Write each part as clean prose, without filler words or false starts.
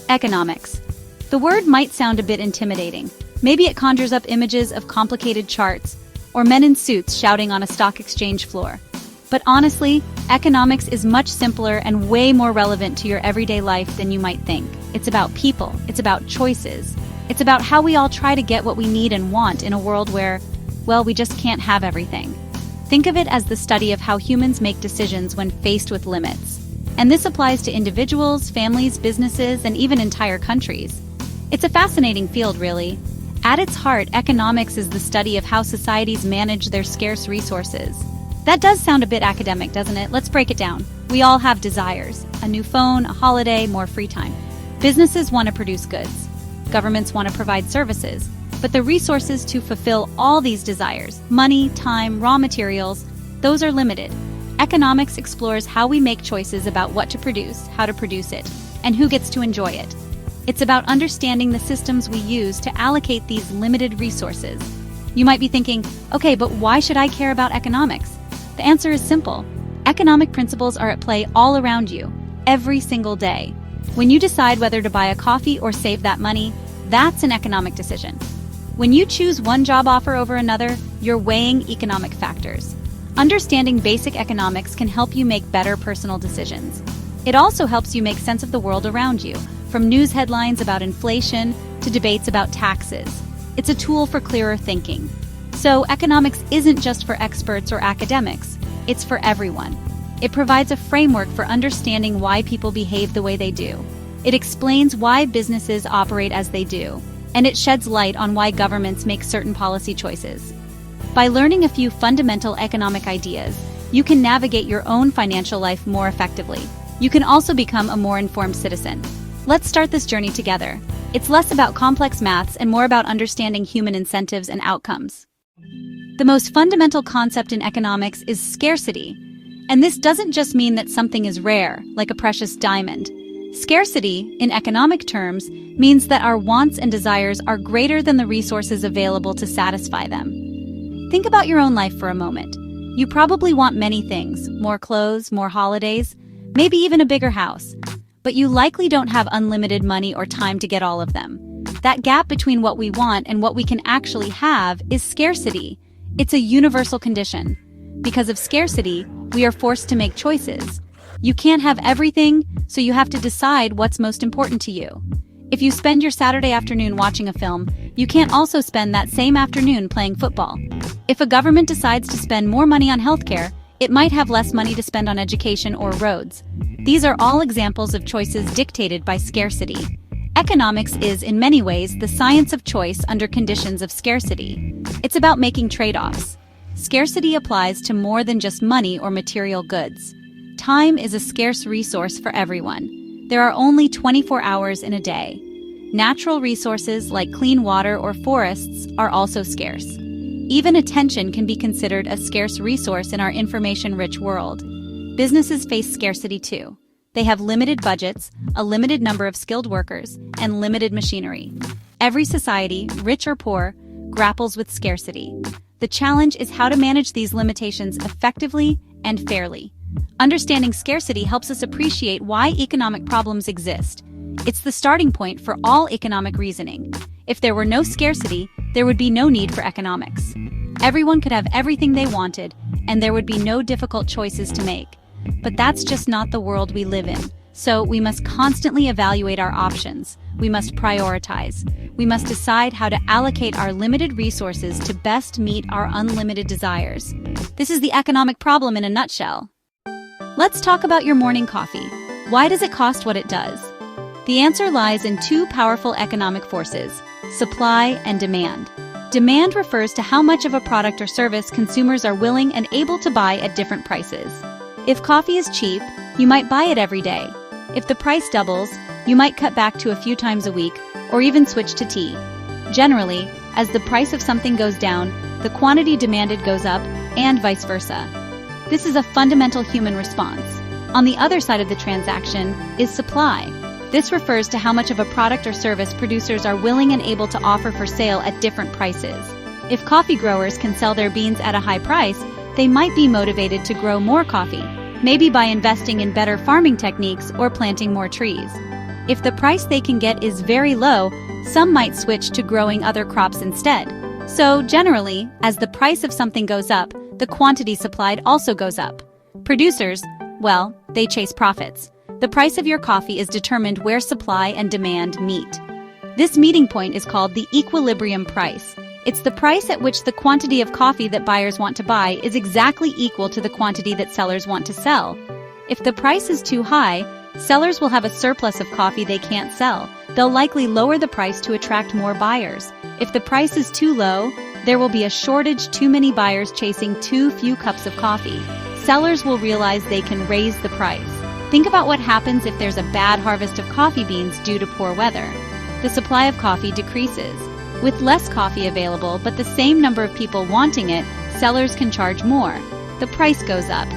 Economics. The word might sound a bit intimidating. Maybe it conjures up images of complicated charts or men in suits shouting on a stock exchange floor. But honestly, economics is much simpler and way more relevant to your everyday life than you might think. It's about people. It's about choices. It's about how we all try to get what we need and want in a world where, well, we just can't have everything. Think of it as the study of how humans make decisions when faced with limits. And this applies to individuals, families, businesses, and even entire countries. It's a fascinating field, really. At its heart, economics is the study of how societies manage their scarce resources. That does sound a bit academic, doesn't it? Let's break it down. We all have desires. A new phone, a holiday, more free time. Businesses want to produce goods. Governments want to provide services. But the resources to fulfill all these desires, money, time, raw materials, those are limited. Economics explores how we make choices about what to produce, how to produce it, and who gets to enjoy it. It's about understanding the systems we use to allocate these limited resources. You might be thinking, okay, but why should I care about economics? The answer is simple. Economic principles are at play all around you, every single day. When you decide whether to buy a coffee or save that money, that's an economic decision. When you choose one job offer over another, you're weighing economic factors. Understanding basic economics can help you make better personal decisions. It also helps you make sense of the world around you, from news headlines about inflation to debates about taxes. It's a tool for clearer thinking. So, economics isn't just for experts or academics, it's for everyone. It provides a framework for understanding why people behave the way they do. It explains why businesses operate as they do, and it sheds light on why governments make certain policy choices. By learning a few fundamental economic ideas, you can navigate your own financial life more effectively. You can also become a more informed citizen. Let's start this journey together. It's less about complex maths and more about understanding human incentives and outcomes. The most fundamental concept in economics is scarcity. And this doesn't just mean that something is rare, like a precious diamond. Scarcity, in economic terms, means that our wants and desires are greater than the resources available to satisfy them. Think about your own life for a moment. You probably want many things, more clothes, more holidays, maybe even a bigger house. But you likely don't have unlimited money or time to get all of them. That gap between what we want and what we can actually have is scarcity. It's a universal condition. Because of scarcity, we are forced to make choices. You can't have everything, so you have to decide what's most important to you. If you spend your Saturday afternoon watching a film, you can't also spend that same afternoon playing football. If a government decides to spend more money on healthcare, it might have less money to spend on education or roads. These are all examples of choices dictated by scarcity. Economics is, in many ways, the science of choice under conditions of scarcity. It's about making trade-offs. Scarcity applies to more than just money or material goods. Time is a scarce resource for everyone. There are only 24 hours in a day. Natural resources like clean water or forests are also scarce. Even attention can be considered a scarce resource in our information-rich world. Businesses face scarcity too. They have limited budgets, a limited number of skilled workers, and limited machinery. Every society, rich or poor, grapples with scarcity. The challenge is how to manage these limitations effectively and fairly. Understanding scarcity helps us appreciate why economic problems exist. It's the starting point for all economic reasoning. If there were no scarcity, there would be no need for economics. Everyone could have everything they wanted, and there would be no difficult choices to make. But that's just not the world we live in. So we must constantly evaluate our options. We must prioritize. We must decide how to allocate our limited resources to best meet our unlimited desires. This is the economic problem in a nutshell. Let's talk about your morning coffee. Why does it cost what it does? The answer lies in two powerful economic forces: supply and demand. Demand refers to how much of a product or service consumers are willing and able to buy at different prices. If coffee is cheap, you might buy it every day. If the price doubles, you might cut back to a few times a week or even switch to tea. Generally, as the price of something goes down, the quantity demanded goes up, and vice versa. This is a fundamental human response. On the other side of the transaction is supply. This refers to how much of a product or service producers are willing and able to offer for sale at different prices. If coffee growers can sell their beans at a high price, they might be motivated to grow more coffee, maybe by investing in better farming techniques or planting more trees. If the price they can get is very low, some might switch to growing other crops instead. So, generally, as the price of something goes up, the quantity supplied also goes up. Producers, well, they chase profits. The price of your coffee is determined where supply and demand meet. This meeting point is called the equilibrium price. It's the price at which the quantity of coffee that buyers want to buy is exactly equal to the quantity that sellers want to sell. If the price is too high, sellers will have a surplus of coffee they can't sell. They'll likely lower the price to attract more buyers. If the price is too low, there will be a shortage, too many buyers chasing too few cups of coffee. Sellers will realize they can raise the price. Think about what happens if there's a bad harvest of coffee beans due to poor weather. The supply of coffee decreases. With less coffee available but the same number of people wanting it, sellers can charge more. The price goes up.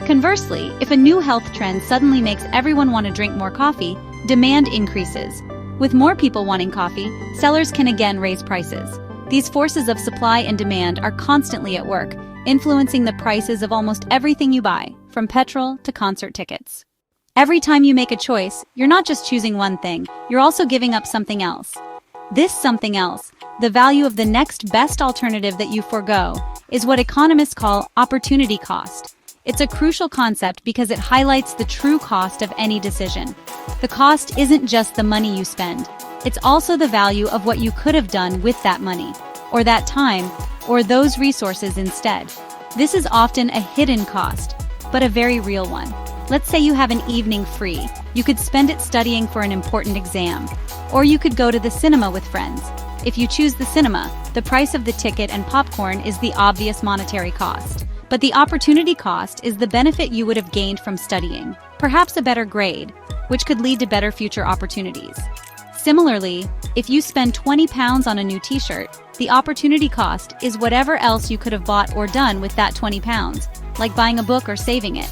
Conversely, if a new health trend suddenly makes everyone want to drink more coffee, demand increases. With more people wanting coffee, sellers can again raise prices. These forces of supply and demand are constantly at work, influencing the prices of almost everything you buy, from petrol to concert tickets. Every time you make a choice, you're not just choosing one thing, you're also giving up something else. This something else, the value of the next best alternative that you forego, is what economists call opportunity cost. It's a crucial concept because it highlights the true cost of any decision. The cost isn't just the money you spend. It's also the value of what you could have done with that money, or that time, or those resources instead. This is often a hidden cost, but a very real one. Let's say you have an evening free. You could spend it studying for an important exam. Or you could go to the cinema with friends. If you choose the cinema, the price of the ticket and popcorn is the obvious monetary cost. But the opportunity cost is the benefit you would have gained from studying, perhaps a better grade, which could lead to better future opportunities. Similarly, if you spend £20 on a new t-shirt, the opportunity cost is whatever else you could have bought or done with that £20, like buying a book or saving it.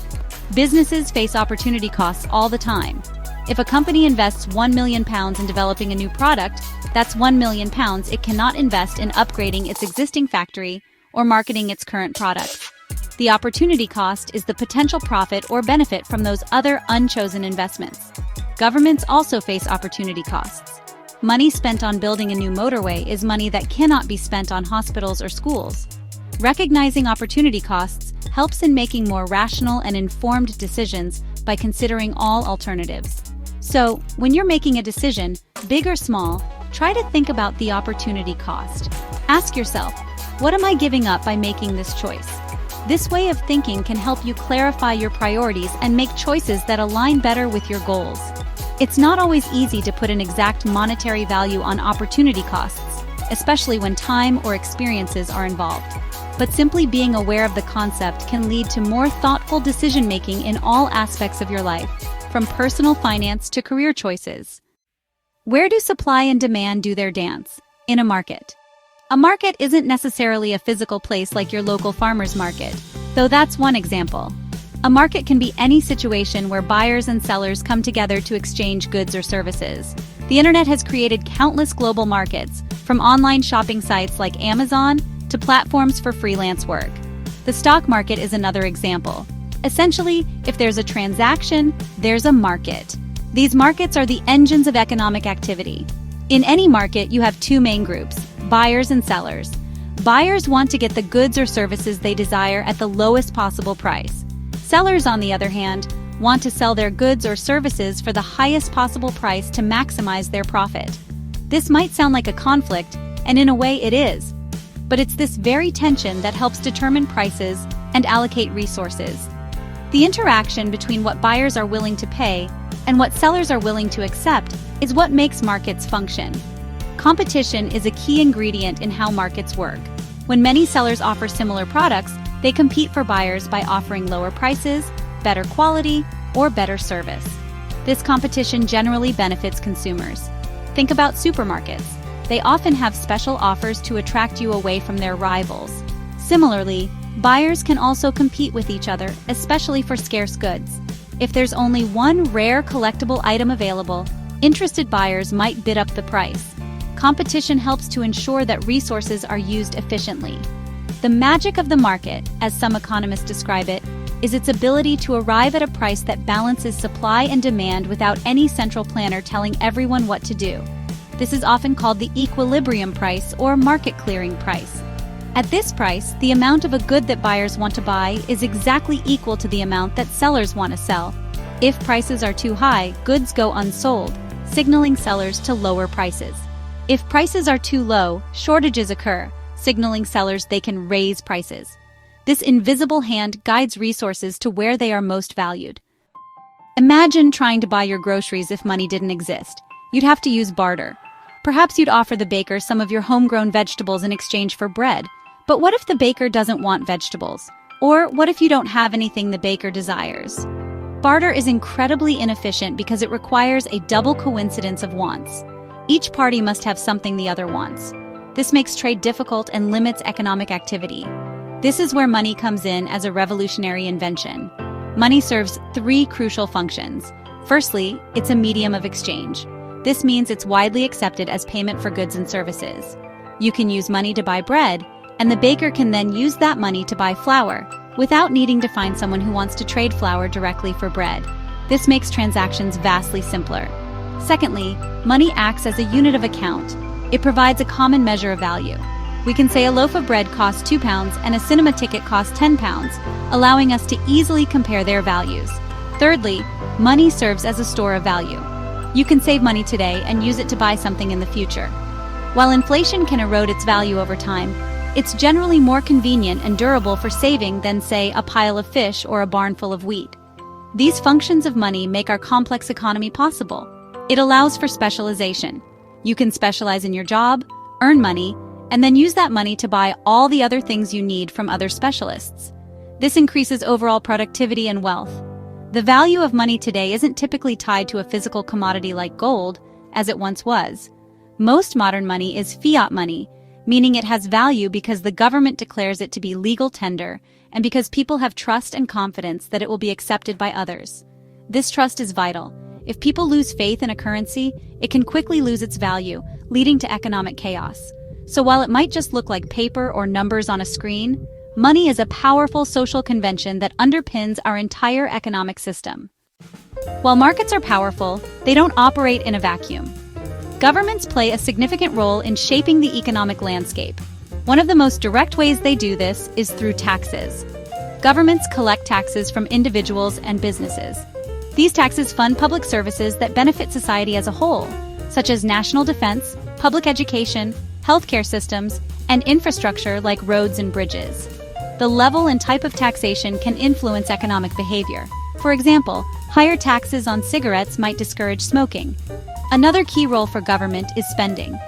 Businesses face opportunity costs all the time. If a company invests £1 million in developing a new product, that's £1 million it cannot invest in upgrading its existing factory or marketing its current products. The opportunity cost is the potential profit or benefit from those other unchosen investments. Governments also face opportunity costs. Money spent on building a new motorway is money that cannot be spent on hospitals or schools. Recognizing opportunity costs helps in making more rational and informed decisions by considering all alternatives. So, when you're making a decision, big or small, try to think about the opportunity cost. Ask yourself, what am I giving up by making this choice? This way of thinking can help you clarify your priorities and make choices that align better with your goals. It's not always easy to put an exact monetary value on opportunity costs, especially when time or experiences are involved. But simply being aware of the concept can lead to more thoughtful decision-making in all aspects of your life, from personal finance to career choices. Where do supply and demand do their dance? In a market. A market isn't necessarily a physical place like your local farmer's market, though that's one example. A market can be any situation where buyers and sellers come together to exchange goods or services. The internet has created countless global markets, from online shopping sites like Amazon to platforms for freelance work. The stock market is another example. Essentially, if there's a transaction, there's a market. These markets are the engines of economic activity. In any market, you have two main groups, buyers and sellers. Buyers want to get the goods or services they desire at the lowest possible price. Sellers, on the other hand, want to sell their goods or services for the highest possible price to maximize their profit. This might sound like a conflict, and in a way it is. But it's this very tension that helps determine prices and allocate resources. The interaction between what buyers are willing to pay and what sellers are willing to accept is what makes markets function. Competition is a key ingredient in how markets work. When many sellers offer similar products, they compete for buyers by offering lower prices, better quality, or better service. This competition generally benefits consumers. Think about supermarkets. They often have special offers to attract you away from their rivals. Similarly, buyers can also compete with each other, especially for scarce goods. If there's only one rare collectible item available, interested buyers might bid up the price. Competition helps to ensure that resources are used efficiently. The magic of the market, as some economists describe it, is its ability to arrive at a price that balances supply and demand without any central planner telling everyone what to do. This is often called the equilibrium price or market clearing price. At this price, the amount of a good that buyers want to buy is exactly equal to the amount that sellers want to sell. If prices are too high, goods go unsold, signaling sellers to lower prices. If prices are too low, shortages occur, signaling sellers they can raise prices. This invisible hand guides resources to where they are most valued. Imagine trying to buy your groceries if money didn't exist. You'd have to use barter. Perhaps you'd offer the baker some of your homegrown vegetables in exchange for bread. But what if the baker doesn't want vegetables? Or what if you don't have anything the baker desires? Barter is incredibly inefficient because it requires a double coincidence of wants. Each party must have something the other wants. This makes trade difficult and limits economic activity. This is where money comes in as a revolutionary invention. Money serves three crucial functions. Firstly, it's a medium of exchange. This means it's widely accepted as payment for goods and services. You can use money to buy bread, and the baker can then use that money to buy flour, without needing to find someone who wants to trade flour directly for bread. This makes transactions vastly simpler. Secondly, money acts as a unit of account. It provides a common measure of value. We can say a loaf of bread costs £2 and a cinema ticket costs £10, allowing us to easily compare their values. Thirdly, money serves as a store of value. You can save money today and use it to buy something in the future. While inflation can erode its value over time, it's generally more convenient and durable for saving than, say, a pile of fish or a barn full of wheat. These functions of money make our complex economy possible. It allows for specialization. You can specialize in your job, earn money, and then use that money to buy all the other things you need from other specialists. This increases overall productivity and wealth. The value of money today isn't typically tied to a physical commodity like gold, as it once was. Most modern money is fiat money, meaning it has value because the government declares it to be legal tender and because people have trust and confidence that it will be accepted by others. This trust is vital. If people lose faith in a currency, it can quickly lose its value, leading to economic chaos. So while it might just look like paper or numbers on a screen, money is a powerful social convention that underpins our entire economic system. While markets are powerful, they don't operate in a vacuum. Governments play a significant role in shaping the economic landscape. One of the most direct ways they do this is through taxes. Governments collect taxes from individuals and businesses. These taxes fund public services that benefit society as a whole, such as national defense, public education, healthcare systems, and infrastructure like roads and bridges. The level and type of taxation can influence economic behavior. For example, higher taxes on cigarettes might discourage smoking. Another key role for government is spending.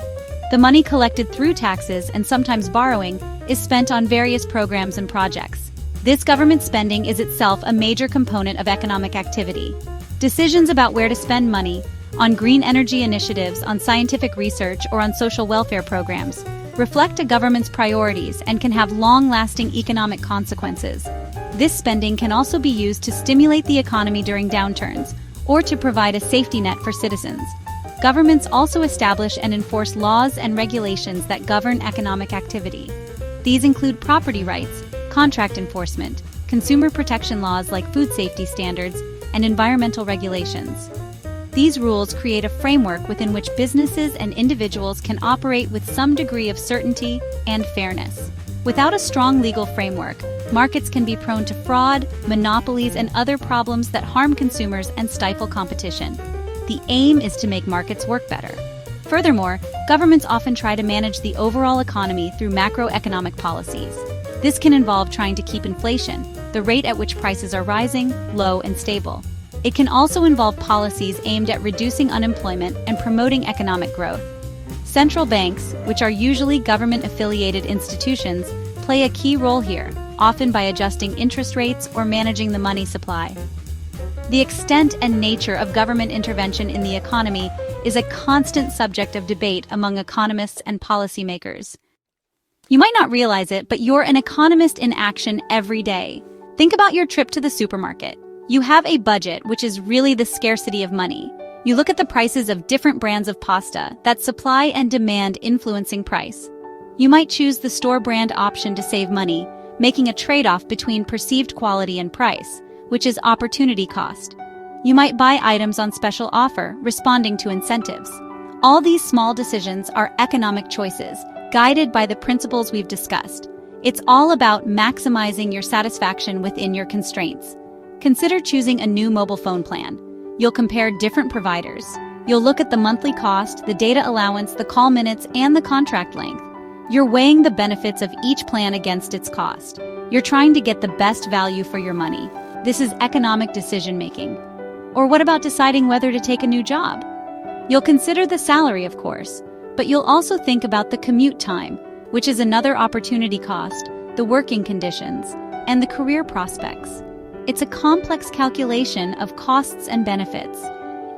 The money collected through taxes and sometimes borrowing is spent on various programs and projects. This government spending is itself a major component of economic activity. Decisions about where to spend money, on green energy initiatives, on scientific research, or on social welfare programs, reflect a government's priorities and can have long-lasting economic consequences. This spending can also be used to stimulate the economy during downturns, or to provide a safety net for citizens. Governments also establish and enforce laws and regulations that govern economic activity. These include property rights, contract enforcement, consumer protection laws like food safety standards, and environmental regulations. These rules create a framework within which businesses and individuals can operate with some degree of certainty and fairness. Without a strong legal framework, markets can be prone to fraud, monopolies, and other problems that harm consumers and stifle competition. The aim is to make markets work better. Furthermore, governments often try to manage the overall economy through macroeconomic policies. This can involve trying to keep inflation, the rate at which prices are rising, low and stable. It can also involve policies aimed at reducing unemployment and promoting economic growth. Central banks, which are usually government-affiliated institutions, play a key role here, often by adjusting interest rates or managing the money supply. The extent and nature of government intervention in the economy is a constant subject of debate among economists and policymakers. You might not realize it, but you're an economist in action every day. Think about your trip to the supermarket. You have a budget, which is really the scarcity of money. You look at the prices of different brands of pasta, that supply and demand influencing price. You might choose the store brand option to save money, making a trade-off between perceived quality and price, which is opportunity cost. You might buy items on special offer, responding to incentives. All these small decisions are economic choices, guided by the principles we've discussed. It's all about maximizing your satisfaction within your constraints. Consider choosing a new mobile phone plan. You'll compare different providers. You'll look at the monthly cost, the data allowance, the call minutes, and the contract length. You're weighing the benefits of each plan against its cost. You're trying to get the best value for your money. This is economic decision-making. Or what about deciding whether to take a new job? You'll consider the salary, of course, but you'll also think about the commute time, which is another opportunity cost, the working conditions, and the career prospects. It's a complex calculation of costs and benefits.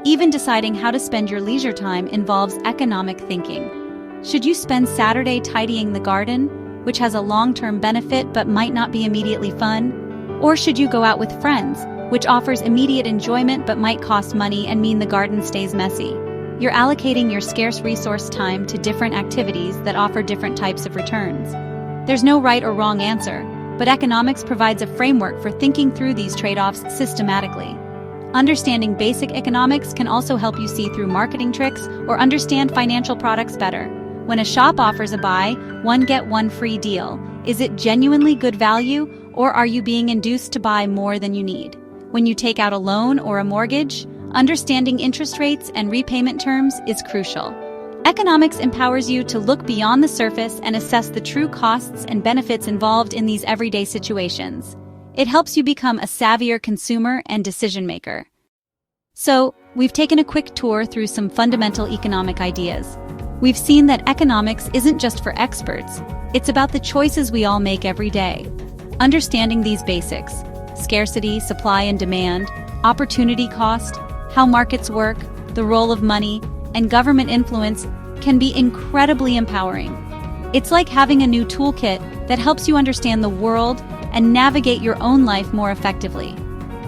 Even deciding how to spend your leisure time involves economic thinking. Should you spend Saturday tidying the garden, which has a long-term benefit but might not be immediately fun? Or should you go out with friends, which offers immediate enjoyment but might cost money and mean the garden stays messy? You're allocating your scarce resource time to different activities that offer different types of returns. There's no right or wrong answer, but economics provides a framework for thinking through these trade-offs systematically. Understanding basic economics can also help you see through marketing tricks or understand financial products better. When a shop offers a buy one get one free deal, is it genuinely good value, or are you being induced to buy more than you need? When you take out a loan or a mortgage, understanding interest rates and repayment terms is crucial. Economics empowers you to look beyond the surface and assess the true costs and benefits involved in these everyday situations. It helps you become a savvier consumer and decision maker. So, we've taken a quick tour through some fundamental economic ideas. We've seen that economics isn't just for experts, it's about the choices we all make every day. Understanding these basics, scarcity, supply and demand, opportunity cost, how markets work, the role of money, and government influence can be incredibly empowering. It's like having a new toolkit that helps you understand the world and navigate your own life more effectively.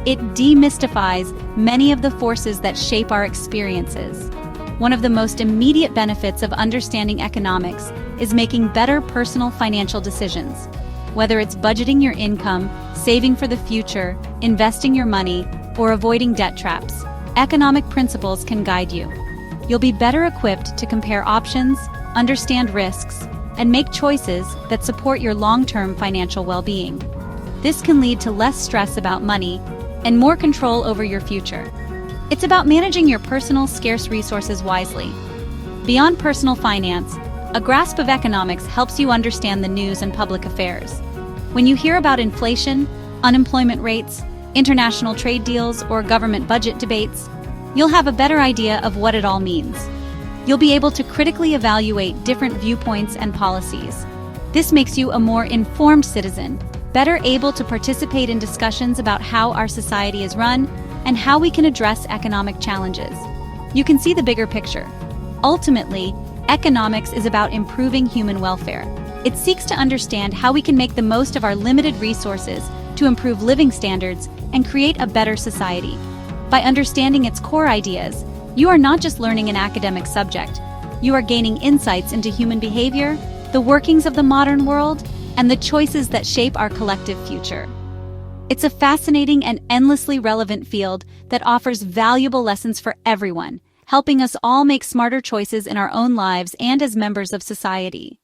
It demystifies many of the forces that shape our experiences. One of the most immediate benefits of understanding economics is making better personal financial decisions. Whether it's budgeting your income, saving for the future, investing your money, or avoiding debt traps, economic principles can guide you. You'll be better equipped to compare options, understand risks, and make choices that support your long-term financial well-being. This can lead to less stress about money and more control over your future. It's about managing your personal scarce resources wisely. Beyond personal finance, a grasp of economics helps you understand the news and public affairs. When you hear about inflation, unemployment rates, international trade deals, or government budget debates, you'll have a better idea of what it all means. You'll be able to critically evaluate different viewpoints and policies. This makes you a more informed citizen, better able to participate in discussions about how our society is run and how we can address economic challenges. You can see the bigger picture. Ultimately, economics is about improving human welfare. It seeks to understand how we can make the most of our limited resources to improve living standards and create a better society. By understanding its core ideas, you are not just learning an academic subject. You are gaining insights into human behavior, the workings of the modern world, and the choices that shape our collective future. It's a fascinating and endlessly relevant field that offers valuable lessons for everyone, helping us all make smarter choices in our own lives and as members of society.